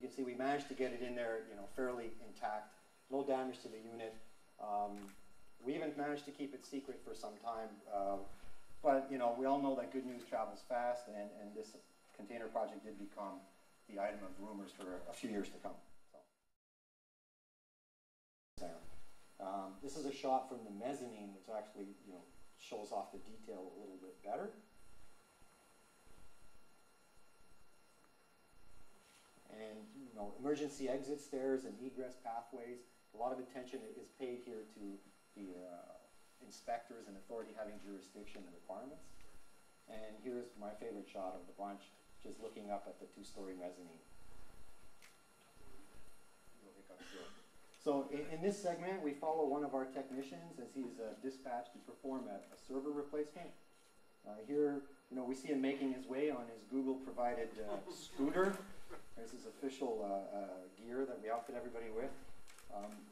can see we managed to get it in there, fairly intact. No damage to the unit. We even managed to keep it secret for some time. But, we all know that good news travels fast, and this container project did become the item of rumors for a few years to come. So. This is a shot from the mezzanine, which actually, shows off the detail a little bit better. And, emergency exit stairs and egress pathways. A lot of attention is paid here to the inspectors and authority having jurisdiction and requirements. And here's my favorite shot of the bunch, just looking up at the two-story mezzanine. So in this segment, we follow one of our technicians as he's dispatched to perform a server replacement. Here, we see him making his way on his Google-provided scooter. There's his official gear that we outfit everybody with.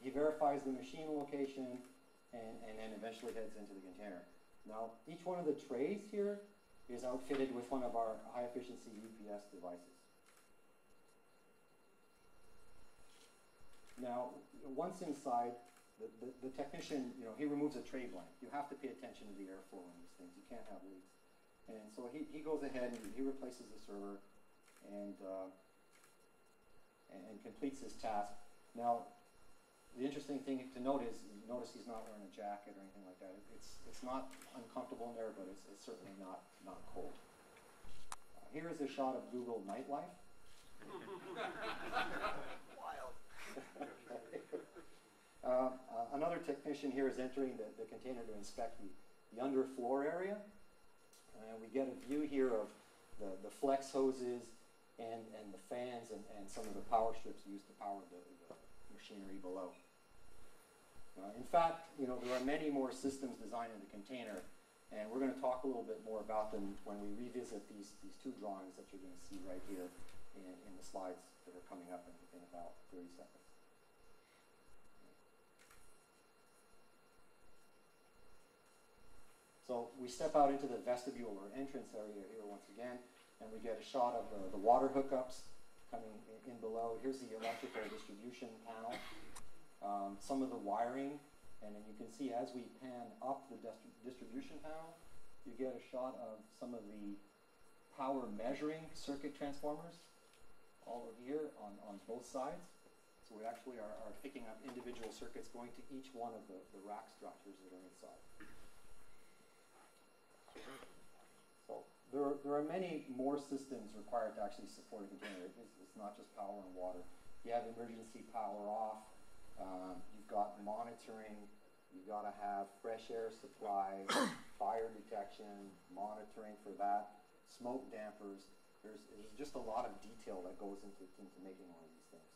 He verifies the machine location and then eventually heads into the container. Now, each one of the trays here is outfitted with one of our high-efficiency UPS devices. Now, once inside, the technician, he removes a tray blank. You have to pay attention to the airflow in these things. You can't have leaks. And so he goes ahead and he replaces the server and completes his task. Now, the interesting thing to note is, notice he's not wearing a jacket or anything like that. It's not uncomfortable in there, but it's certainly not cold. Here is a shot of Google nightlife. Wild. Another technician here is entering the container to inspect the underfloor area. And we get a view here of the flex hoses and the fans and some of the power strips used to power the machinery below. In fact, there are many more systems designed in the container, and we're going to talk a little bit more about them when we revisit these two drawings that you're going to see right here in the slides that are coming up in about 30 seconds. So we step out into the vestibule or entrance area here once again, and we get a shot of the water hookups coming in below. Here's the electrical distribution panel. Some of the wiring, and then you can see as we pan up the distribution panel, you get a shot of some of the power measuring circuit transformers all over here on both sides. So we actually are picking up individual circuits going to each one of the rack structures that are inside. So there are many more systems required to actually support a container. It's not just power and water. You have emergency power off. You've got monitoring. You've got to have fresh air supply, fire detection, monitoring for that, smoke dampers. There's just a lot of detail that goes into making one of these things.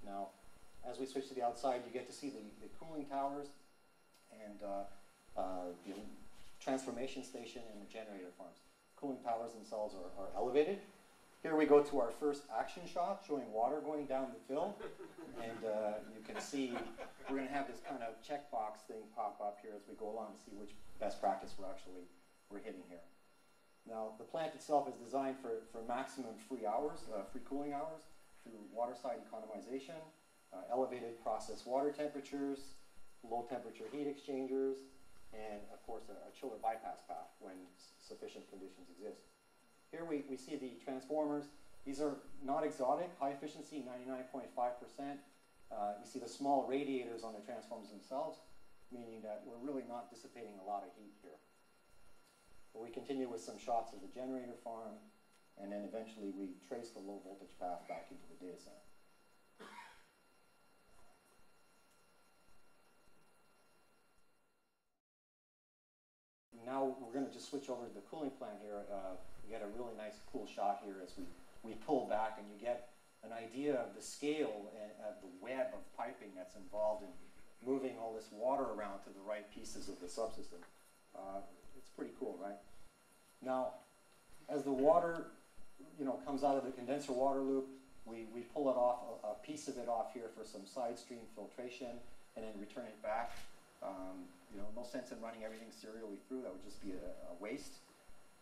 Now, as we switch to the outside, you get to see the cooling towers and the transformation station and the generator farms. Cooling towers themselves are elevated. Here we go to our first action shot showing water going down the fill. And you can see we're going to have this kind of checkbox thing pop up here as we go along to see which best practice we're hitting here. Now, the plant itself is designed for maximum free cooling hours through water side economization, elevated process water temperatures, low temperature heat exchangers, and of course a chiller bypass path when sufficient conditions exist. Here we see the transformers. These are not exotic, high efficiency, 99.5%. You see the small radiators on the transformers themselves, meaning that we're really not dissipating a lot of heat here. But we continue with some shots of the generator farm, and then eventually we trace the low voltage path back into the data center. Now we're going to just switch over to the cooling plant here. We get a really nice cool shot here as we pull back, and you get an idea of the scale and of the web of piping that's involved in moving all this water around to the right pieces of the subsystem. It's pretty cool, right? Now, as the water comes out of the condenser water loop, we pull it off, a piece of it off here for some side stream filtration, and then return it back. No sense in running everything serially through. That would just be a waste.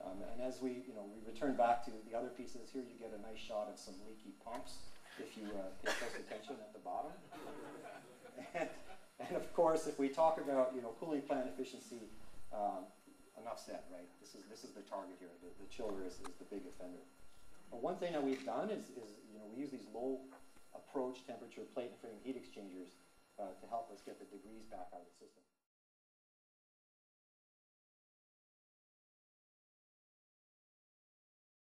And as we return back to the other pieces here, you get a nice shot of some leaky pumps if you pay close attention at the bottom. And of course, if we talk about cooling plant efficiency, enough said, right? This is the target here. The chiller is the big offender. But one thing that we've done is we use these low approach temperature plate and frame heat exchangers to help us get the degrees back out of the system.